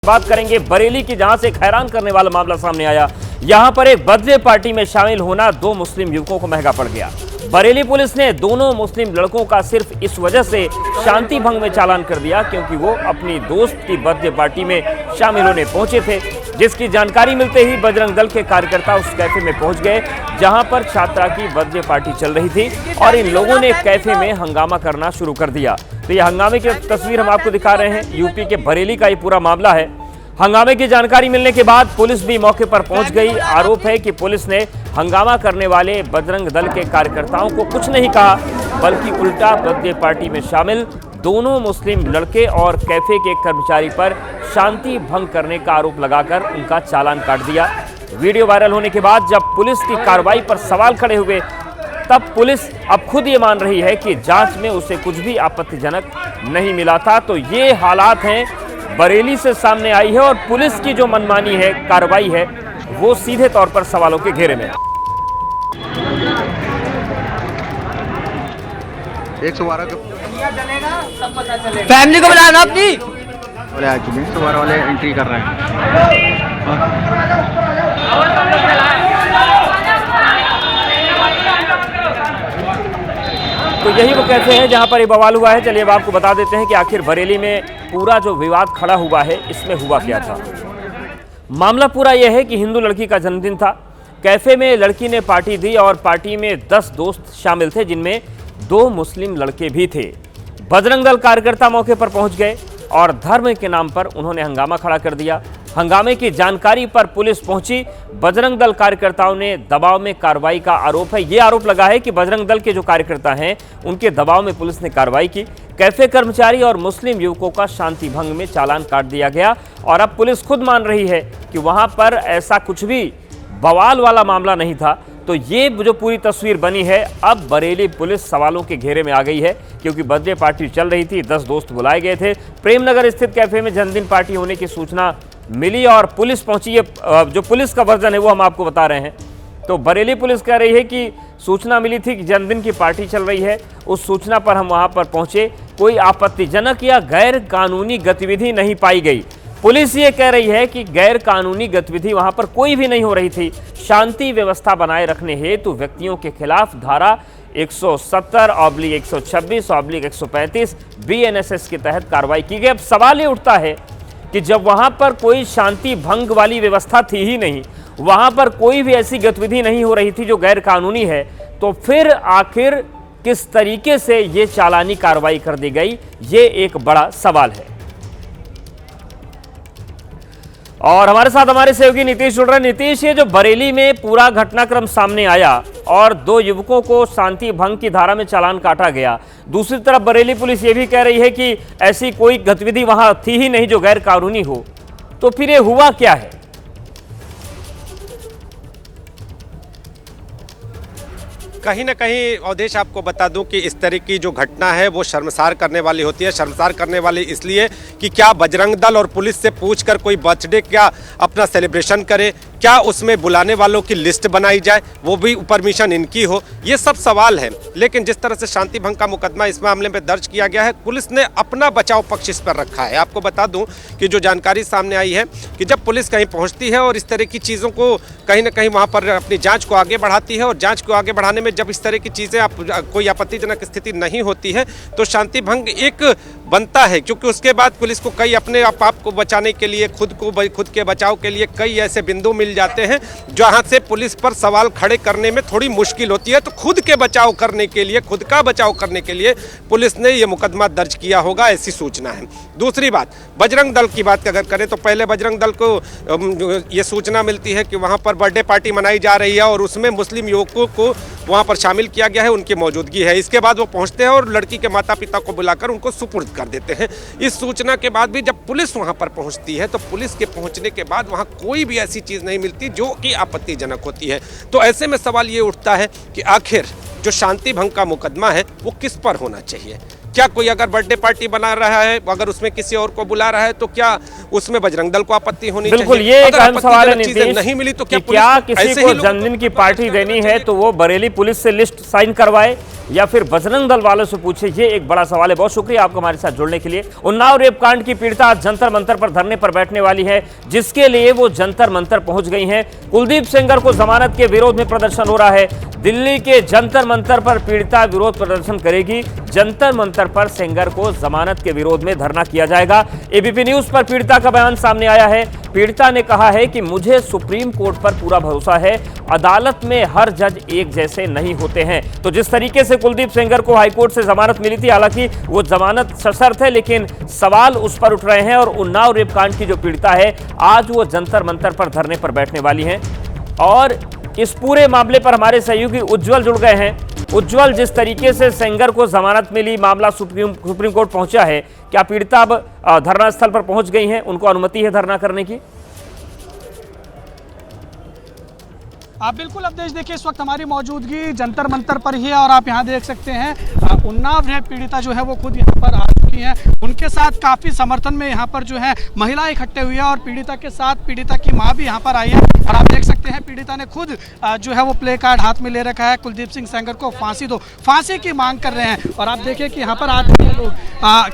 बात करेंगे बरेली की, जहां से एक हैरान करने वाला मामला सामने आया। यहां पर एक बर्थडे पार्टी में शामिल होना दो मुस्लिम युवकों को महंगा पड़ गया। बरेली पुलिस ने दोनों मुस्लिम लड़कों का सिर्फ इस वजह से शांति भंग में चालान कर दिया क्योंकि वो अपनी दोस्त की बर्थडे पार्टी में शामिल होने पहुंचे थे, जिसकी जानकारी मिलते ही बजरंग दल के कार्यकर्ता उस कैफे में पहुंच गए जहां पर छात्रा की बर्थडे पार्टी चल रही थी और इन लोगों ने कैफे में हंगामा करना शुरू कर दिया। तो ये हंगामे की तस्वीर हम आपको दिखा रहे हैं। यूपी के बरेली का ये पूरा मामला है। हंगामे की जानकारी मिलने के बाद पुलिस भी मौके पर पहुंच गई। आरोप है कि पुलिस ने हंगामा करने वाले बजरंग दल के कार्यकर्ताओं को कुछ नहीं कहा, बल्कि उल्टा बर्थडे पार्टी में शामिल दोनों मुस्लिम लड़के और कैफे के कर्मचारी पर शांति भंग करने का आरोप लगाकर उनका चालान काट दिया। वीडियो वायरल होने के बाद जब पुलिस की कार्रवाई पर सवाल खड़े हुए, तब पुलिस अब खुद ये मान रही है कि जांच में उसे कुछ भी आपत्तिजनक नहीं मिला था। तो ये हालात हैं, बरेली से सामने आई है और पुलिस की जो मनमानी है, कार्रवाई है, वो सीधे तौर पर सवालों के घेरे में है। 112 फैमिली को बुलाना अपनी वाले आ चुके हैं। 112 वाले एंट्री कर रहे हैं। तो यही वो कैफे हैं जहां पर ये बवाल हुआ है। चलिए अब आपको बता देते हैं कि आखिर बरेली में पूरा जो विवाद खड़ा हुआ है, इसमें हुआ क्या था। मामला पूरा यह है कि हिंदू लड़की का जन्मदिन था। कैफे में लड़की ने पार्टी दी और पार्टी में 10 दोस्त शामिल थे, जिनमें 2 मुस्लिम लड़के भी थे। बजरंग दल कार्यकर्ता मौके पर पहुंच गए और धर्म के नाम पर उन्होंने हंगामा खड़ा कर दिया। हंगामे की जानकारी पर पुलिस पहुंची। बजरंग दल कार्यकर्ताओं ने दबाव में कार्रवाई का आरोप है। ये आरोप लगा है कि बजरंग दल के जो कार्यकर्ता हैं, उनके दबाव में पुलिस ने कार्रवाई की। कैफे कर्मचारी और मुस्लिम युवकों का शांति भंग में चालान काट दिया गया और अब पुलिस खुद मान रही है कि वहां पर ऐसा कुछ भी बवाल वाला मामला नहीं था। तो ये जो पूरी तस्वीर बनी है, अब बरेली पुलिस सवालों के घेरे में आ गई है क्योंकि बर्थडे पार्टी चल रही थी, 10 दोस्त बुलाए गए थे। प्रेमनगर स्थित कैफे में जन्मदिन पार्टी होने की सूचना मिली और पुलिस पहुंची। ये जो पुलिस का वर्जन है वो हम आपको बता रहे हैं। तो बरेली पुलिस कह रही है कि सूचना मिली थी कि जन्मदिन की पार्टी चल रही है, उस सूचना पर हम वहां पर पहुंचे, कोई आपत्तिजनक या गैर कानूनी गतिविधि नहीं पाई गई। पुलिस ये कह रही है कि गैर कानूनी गतिविधि वहां पर कोई भी नहीं हो रही थी। शांति व्यवस्था बनाए रखने हेतु व्यक्तियों के खिलाफ धारा 170/126/135 BNSS के तहत कार्रवाई की गई। अब सवाल ये उठता है कि जब वहां पर कोई शांति भंग वाली व्यवस्था थी ही नहीं, वहां पर कोई भी ऐसी गतिविधि नहीं हो रही थी जो गैर कानूनी है, तो फिर आखिर किस तरीके से ये चालानी कार्रवाई कर दी गई, ये एक बड़ा सवाल है। और हमारे साथ हमारे सहयोगी नीतीश जुड़ रहे हैं। नीतीश, ये जो बरेली में पूरा घटनाक्रम सामने आया और 2 युवकों को शांति भंग की धारा में चालान काटा गया, दूसरी तरफ बरेली पुलिस ये भी कह रही है कि ऐसी कोई गतिविधि वहां थी ही नहीं जो गैर कानूनी हो, तो फिर ये हुआ क्या है? कहीं ना कहीं अवधेश, आपको बता दूं कि इस तरह की जो घटना है वो शर्मसार करने वाली होती है। शर्मसार करने वाली इसलिए कि क्या बजरंग दल और पुलिस से पूछकर कोई बर्थडे क्या अपना सेलिब्रेशन करे, क्या उसमें बुलाने वालों की लिस्ट बनाई जाए, वो भी परमिशन इनकी हो, ये सब सवाल है। लेकिन जिस तरह से शांति भंग का मुकदमा इस मामले में दर्ज किया गया है, पुलिस ने अपना बचाव पक्ष इस पर रखा है। आपको बता दूं कि जो जानकारी सामने आई है कि जब पुलिस कहीं पहुंचती है और इस तरह की चीज़ों को कहीं ना कहीं वहाँ पर अपनी जाँच को आगे बढ़ाती है और जाँच को आगे बढ़ाने में जब इस तरह की चीज़ें कोई आपत्तिजनक स्थिति नहीं होती है तो शांति भंग एक बनता है, क्योंकि उसके बाद पुलिस को कई अपने आप को बचाने के लिए, खुद के बचाव के लिए कई ऐसे बिंदु मिल जाते हैं जहां से पुलिस पर सवाल खड़े करने में थोड़ी मुश्किल होती है। तो खुद के बचाव करने के लिए, खुद का बचाव करने के लिए पुलिस ने यह मुकदमा दर्ज किया होगा, ऐसी सूचना है। दूसरी बात, बजरंग दल की बात अगर करें तो पहले बजरंग दल को ये सूचना मिलती है कि वहां पर बर्थडे पार्टी मनाई जा रही है और उसमें मुस्लिम युवकों को वहां पर शामिल किया गया है, उनकी मौजूदगी है। इसके बाद वो पहुंचते हैं और लड़की के माता पिता को बुलाकर उनको सुपुर्द कर देते हैं। इस सूचना के बाद भी जब पुलिस वहां पर पहुंचती है तो पुलिस के पहुंचने के बाद वहां कोई भी ऐसी चीज़ नहीं मिलती जो कि आपत्तिजनक होती है। तो ऐसे में सवाल ये उठता है कि आखिर जो शांति भंग का मुकदमा है वो किस पर होना चाहिए, क्या कोई अगर बर्थडे पार्टी बना रहा है, अगर उसमें किसी और को बुला रहा है, तो क्या उसमें बजरंग दल को आपत्ति होनी चाहिए? बिल्कुल, ये एक अहम सवाल है नीतीश, नहीं मिली तो क्या किसी को जन्मदिन की पार्टी देनी है तो वो बरेली पुलिस से लिस्ट साइन करवाए या फिर बजरंग दल वालों से पूछे? ये एक बड़ा सवाल है। बहुत शुक्रिया आपको हमारे साथ जुड़ने के लिए। उन्नाव रेप कांड की पीड़िता आज जंतर मंतर पर धरने पर बैठने वाली है, जिसके लिए वो जंतर मंतर पहुंच गई हैं। कुलदीप सेंगर को जमानत के विरोध में प्रदर्शन हो रहा है। दिल्ली के जंतर मंतर पर पीड़िता विरोध प्रदर्शन करेगी। जंतर मंतर पर सेंगर को जमानत के विरोध में धरना किया जाएगा। एबीपी न्यूज पर पीड़िता का बयान सामने आया है। पीड़िता ने कहा है कि मुझे सुप्रीम कोर्ट पर पूरा भरोसा है, अदालत में हर जज एक जैसे नहीं होते हैं। तो जिस तरीके से कुलदीप सेंगर को हाईकोर्ट से जमानत मिली थी, हालांकि वो जमानत सशर्त है, लेकिन सवाल उस पर उठ रहे हैं और उन्नाव रेप कांड की जो पीड़िता है आज वो जंतर मंतर पर धरने पर बैठने वाली हैं। और इस पूरे मामले पर हमारे सहयोगी उज्जवल जुड़ गए हैं। उज्जवल, जिस तरीके से सेंगर को जमानत मिली, मामला सुप्रीम कोर्ट पहुंचा है, क्या पीड़िता अब धरना स्थल पर पहुंच गई हैं? उनको अनुमति है धरना करने की? आप बिल्कुल, अब देखिए इस वक्त हमारी मौजूदगी जंतर मंतर पर ही है और आप यहाँ देख सकते हैं उन्नाव रेप पीड़िता जो है वो खुद यहाँ पर आ चुकी हैं। उनके साथ काफ़ी समर्थन में यहाँ पर जो है महिलाएं इकट्ठे हुई है और पीड़िता के साथ पीड़िता की माँ भी यहाँ पर आई है। और आप देख सकते हैं पीड़िता ने खुद जो है वो प्ले कार्ड हाथ में ले रखा है, कुलदीप सिंह सेंगर को फांसी दो, फांसी की मांग कर रहे हैं। और आप देखिए कि यहाँ पर आते हैं लोग,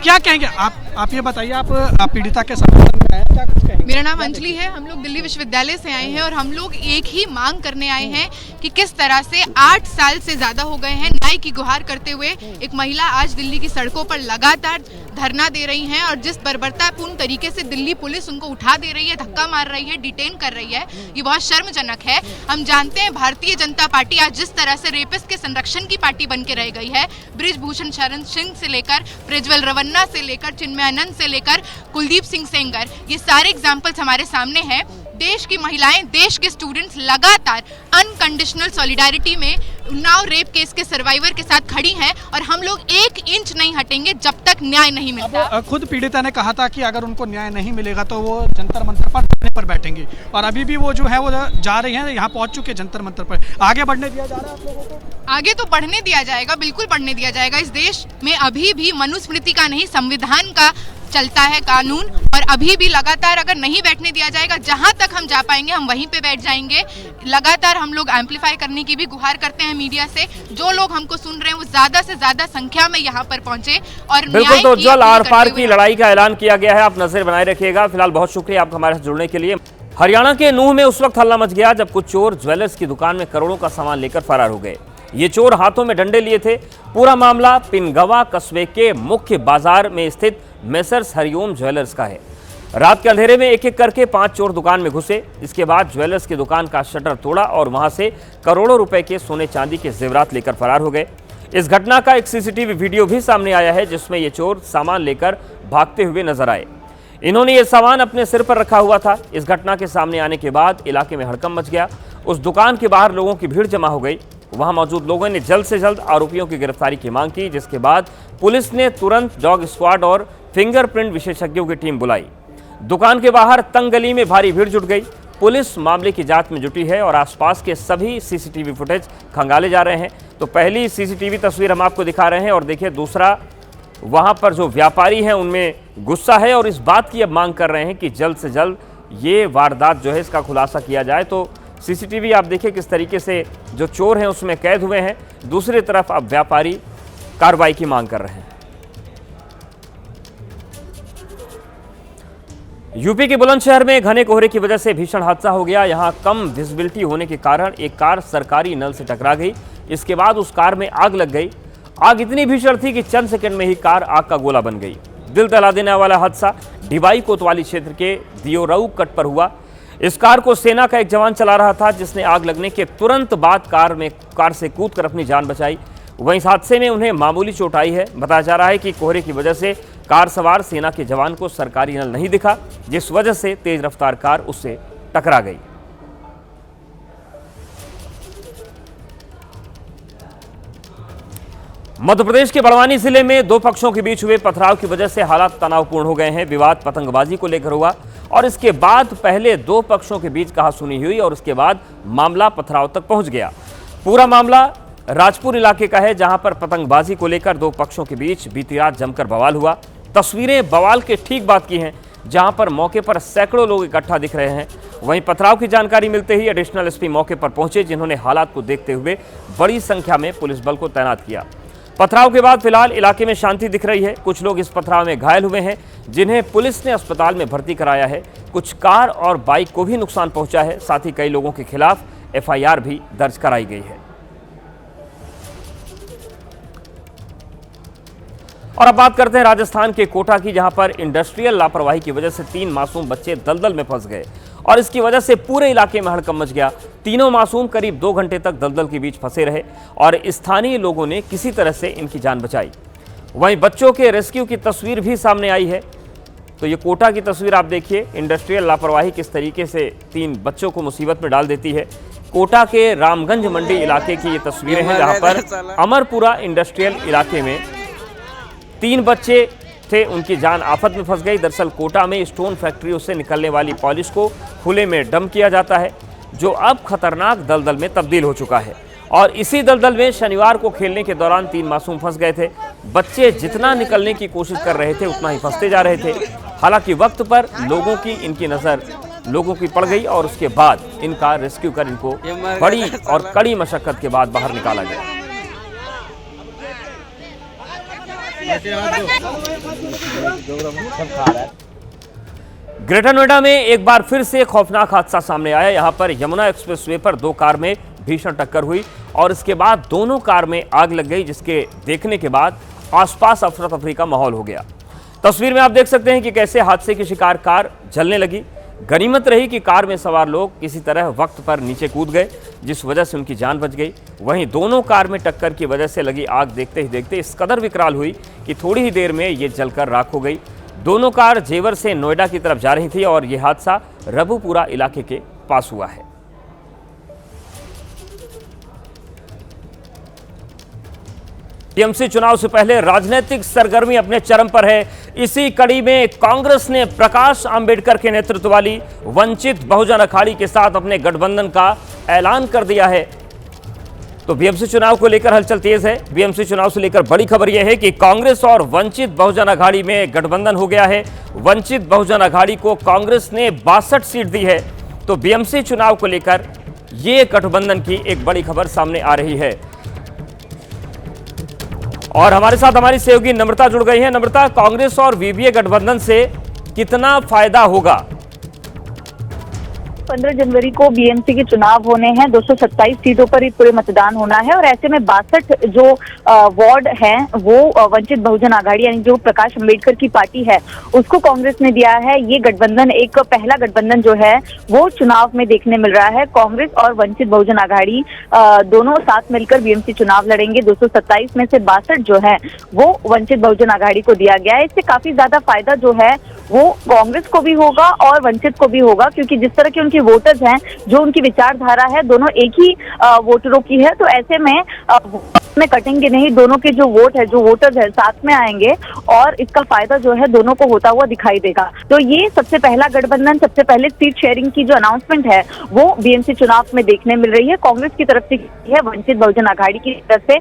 क्या कहेंगे आप ये बताइए, आप पीड़िता के समर्थन में आए, क्या कुछ कहेंगे? मेरा नाम अंजलि है। हम लोग दिल्ली विश्वविद्यालय से आए हैं और हम लोग एक ही मांग करने आए हैं कि किस तरह से 8 साल से ज्यादा हो गए हैं न्याय की गुहार करते हुए एक महिला आज दिल्ली की सड़कों पर लगातार धरना दे रही हैं और जिस बर्बरतापूर्ण तरीके से दिल्ली पुलिस उनको उठा दे रही है, धक्का मार रही है, डिटेन कर रही है, ये बहुत शर्मजनक है। हम जानते हैं भारतीय जनता पार्टी आज जिस तरह से रेपिस्ट के संरक्षण की पार्टी बन के रह गई है, बृजभूषण शरण सिंह से लेकर प्रज्वल रवन्ना से लेकर चिन्मयानंद से लेकर कुलदीप सिंह सेंगर, ये सारे एग्जाम्पल्स हमारे सामने हैं। देश की महिलाएं, देश के स्टूडेंट्स लगातार अनकंडीशनल सॉलिडारिटी में उन्नाव रेप केस के सर्वाइवर के साथ खड़ी हैं और हम लोग 1 इंच नहीं हटेंगे जब तक न्याय नहीं मिलता। खुद पीड़िता ने कहा था कि अगर उनको न्याय नहीं मिलेगा तो वो जंतर मंतर पर बैठेंगे और अभी भी वो जो है वो जा रही हैं, यहाँ पहुंच चुके जंतर मंतर पर। आगे बढ़ने दिया जा रहा है आप लोगों को? आगे तो बढ़ने दिया जाएगा, बिल्कुल बढ़ने दिया जाएगा। इस देश में अभी भी मनुस्मृति का नहीं संविधान का चलता है कानून और अभी भी लगातार अगर नहीं बैठने दिया जाएगा, जहां तक हम जा पाएंगे हम वहीं पे बैठ जाएंगे। लगातार हम लोग एम्पलीफाई करने की भी गुहार करते हैं मीडिया से, जो लोग हमको सुन रहे हैं वो ज्यादा से ज्यादा संख्या में यहाँ पर पहुंचे और बिल्कुल। तो उज्जवल, आर पार की लड़ाई का ऐलान किया गया है, आप नजर बनाए रखिएगा। फिलहाल बहुत शुक्रिया आपका हमारे साथ जुड़ने के लिए। हरियाणा के नूह में उस वक्त हल्ला मच गया जब कुछ चोर ज्वेलर्स की दुकान में करोड़ों का सामान लेकर फरार हो गए। ये चोर हाथों में डंडे लिए थे। पूरा मामला पिनगवा कस्बे के मुख्य बाजार में स्थित मेसर्स हरिओम ज्वेलर्स का है। रात के अंधेरे में एक एक करके 5 चोर दुकान में घुसे। इसके बाद ज्वेलर्स की दुकान का शटर तोड़ा और वहां से करोड़ों रुपए के सोने चांदी के जेवरात लेकर फरार हो गए। इस घटना का एक सीसीटीवी वीडियो भी सामने आया है जिसमें ये चोर सामान लेकर भागते हुए नजर आए। इन्होंने ये सामान अपने सिर पर रखा हुआ था। इस घटना के सामने आने के बाद इलाके में हड़कंप मच गया। उस दुकान के बाहर लोगों की भीड़ जमा हो गई। वहां मौजूद लोगों ने जल्द से जल्द आरोपियों की गिरफ्तारी की मांग की, जिसके बाद पुलिस ने तुरंत डॉग स्क्वाड और फिंगरप्रिंट विशेषज्ञों की टीम बुलाई। दुकान के बाहर तंग गली में भारी भीड़ जुट गई। पुलिस मामले की जांच में जुटी है और आसपास के सभी सीसीटीवी फुटेज खंगाले जा रहे हैं। तो पहली सीसीटीवी तस्वीर हम आपको दिखा रहे हैं और देखिए दूसरा, वहां पर जो व्यापारी हैं उनमें गुस्सा है और इस बात की अब मांग कर रहे हैं कि जल्द से जल्द ये वारदात जो है इसका खुलासा किया जाए। तो सीसीटीवी आप देखिए किस तरीके से जो चोर हैं उसमें कैद हुए हैं। दूसरी तरफ अब व्यापारी कार्रवाई की मांग कर रहे हैं। यूपी के बुलंदशहर में घने कोहरे की वजह से भीषण हादसा हो गया। यहां कम विजिबिलिटी होने के कारण एक कार सरकारी नल से टकरा गई। इसके बाद उस कार में आग लग गई। आग इतनी भीषण थी कि चंद सेकंड में ही कार आग का गोला बन गई। दिल दहला देने वाला हादसा डिवाई कोतवाली क्षेत्र के दियोराऊ कट पर हुआ। इस कार को सेना का एक जवान चला रहा था जिसने आग लगने के तुरंत बाद कार से कूदकर अपनी जान बचाई। वहीं इस हादसे में उन्हें मामूली चोट आई है। बताया जा रहा है कि कोहरे की वजह से कार सवार सेना के जवान को सरकारी नल नहीं दिखा, जिस वजह से तेज रफ्तार कार उससे टकरा गई। मध्य प्रदेश के बड़वानी जिले में 2 पक्षों के बीच हुए पथराव की वजह से हालात तनावपूर्ण हो गए हैं। विवाद पतंगबाजी को लेकर हुआ और इसके बाद पहले 2 पक्षों के बीच कहासुनी हुई और उसके बाद मामला पथराव तक पहुंच गया। पूरा मामला राजपुर इलाके का है, जहां पर पतंगबाजी को लेकर दो पक्षों के बीच बीती रात जमकर बवाल हुआ। तस्वीरें बवाल के ठीक बाद की हैं, जहां पर मौके पर सैकड़ों लोग इकट्ठा दिख रहे हैं। वहीं पथराव की जानकारी मिलते ही एडिशनल एसपी मौके पर पहुंचे, जिन्होंने हालात को देखते हुए बड़ी संख्या में पुलिस बल को तैनात किया। पथराव के बाद फिलहाल इलाके में शांति दिख रही है। कुछ लोग इस पथराव में घायल हुए हैं, जिन्हें पुलिस ने अस्पताल में भर्ती कराया है। कुछ कार और बाइक को भी नुकसान पहुंचा है। साथ ही कई लोगों के खिलाफ एफआईआर भी दर्ज कराई गई है। और अब बात करते हैं राजस्थान के कोटा की, जहां पर इंडस्ट्रियल लापरवाही की वजह से 3 मासूम बच्चे दलदल में फंस गए और इसकी वजह से पूरे इलाके में हड़कंप मच गया। तीनों मासूम करीब 2 घंटे तक दलदल के बीच फंसे रहे और स्थानीय लोगों ने किसी तरह से इनकी जान बचाई। वहीं बच्चों के रेस्क्यू की तस्वीर भी सामने आई है। तो ये कोटा की तस्वीर आप देखिए, इंडस्ट्रियल लापरवाही किस तरीके से 3 बच्चों को मुसीबत में डाल देती है। कोटा के रामगंज मंडी इलाके की ये तस्वीरें हैं, जहां पर अमरपुरा इंडस्ट्रियल इलाके में 3 बच्चे थे, उनकी जान आफत में फंस गई। दरअसल कोटा में स्टोन फैक्ट्रियों से निकलने वाली पॉलिश को खुले में डंप किया जाता है, जो अब खतरनाक दलदल में तब्दील हो चुका है। और इसी दलदल में शनिवार को खेलने के दौरान 3 मासूम फंस गए थे। बच्चे जितना निकलने की कोशिश कर रहे थे, उतना ही फंसते जा रहे थे। हालांकि वक्त पर लोगों की इनकी नज़र लोगों की पड़ गई और उसके बाद इनका रेस्क्यू कर इनको बड़ी और कड़ी मशक्कत के बाद बाहर निकाला गया। ग्रेटर नोएडा में एक बार फिर से खौफनाक हादसा सामने आया। यहां पर यमुना एक्सप्रेसवे पर 2 कार में भीषण टक्कर हुई और इसके बाद दोनों कार में आग लग गई, जिसके देखने के बाद आसपास अफरा तफरी का माहौल हो गया। तस्वीर में आप देख सकते हैं कि कैसे हादसे की शिकार कार जलने लगी। गनीमत रही कि कार में सवार लोग किसी तरह वक्त पर नीचे कूद गए, जिस वजह से उनकी जान बच गई। वहीं दोनों कार में टक्कर की वजह से लगी आग देखते ही देखते इस कदर विकराल हुई कि थोड़ी ही देर में ये जलकर राख हो गई। दोनों कार जेवर से नोएडा की तरफ जा रही थी और यह हादसा रबुपुरा इलाके के पास हुआ है। टीएमसी चुनाव से पहले राजनीतिक सरगर्मी अपने चरम पर है। इसी कड़ी में कांग्रेस ने प्रकाश आंबेडकर के नेतृत्व वाली वंचित बहुजन अखाड़ी के साथ अपने गठबंधन का ऐलान कर दिया है। तो बीएमसी चुनाव को लेकर हलचल तेज है। बीएमसी चुनाव से लेकर बड़ी खबर यह है कि कांग्रेस और वंचित बहुजन अखाड़ी में गठबंधन हो गया है। वंचित बहुजन अखाड़ी को कांग्रेस ने 62 सीट दी है। तो बीएमसी चुनाव को लेकर यह गठबंधन की एक बड़ी खबर सामने आ रही है। और हमारे साथ हमारी सहयोगी नम्रता जुड़ गई है। नम्रता, कांग्रेस और वीवीए गठबंधन से कितना फायदा होगा? 15 जनवरी को बीएमसी के चुनाव होने हैं। 227 सीटों पर ही पूरे मतदान होना है और ऐसे में 62 जो वार्ड हैं वो वंचित बहुजन आघाड़ी यानी जो प्रकाश अंबेडकर की पार्टी है उसको कांग्रेस ने दिया है। ये गठबंधन एक पहला गठबंधन जो है वो चुनाव में देखने मिल रहा है। कांग्रेस और वंचित बहुजन आघाड़ी दोनों साथ मिलकर बीएमसी चुनाव लड़ेंगे। 227 में से 62 जो है वो वंचित बहुजन आघाड़ी को दिया गया है। इससे काफी ज्यादा फायदा जो है वो कांग्रेस को भी होगा और वंचित को भी होगा, क्योंकि जिस तरह के उनके वोटर्स हैं, जो उनकी विचारधारा है, दोनों एक ही वोटरों की है। तो ऐसे में कटेंगे नहीं, दोनों के जो वोट है, जो वोटर्स है साथ में आएंगे और इसका फायदा जो है दोनों को होता हुआ दिखाई देगा। तो ये सबसे पहला गठबंधन, सबसे पहले सीट शेयरिंग की जो अनाउंसमेंट है वो बीएमसी चुनाव में देखने मिल रही है। कांग्रेस की तरफ से है, वंचित बहुजन आघाड़ी की तरफ से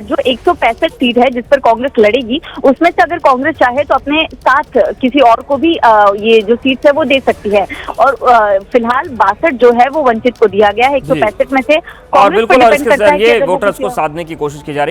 जो 165 सीट है जिस पर कांग्रेस लड़ेगी, उसमें से अगर कांग्रेस चाहे तो अपने साथ किसी और को भी ये जो सीट है वो दे सकती है। और फिलहाल 62 जो है वो वंचित को दिया गया है 165 में से। और बिल्कुल, और इसके जरिए वोटर्स को साधने की कोशिश की जा रही है।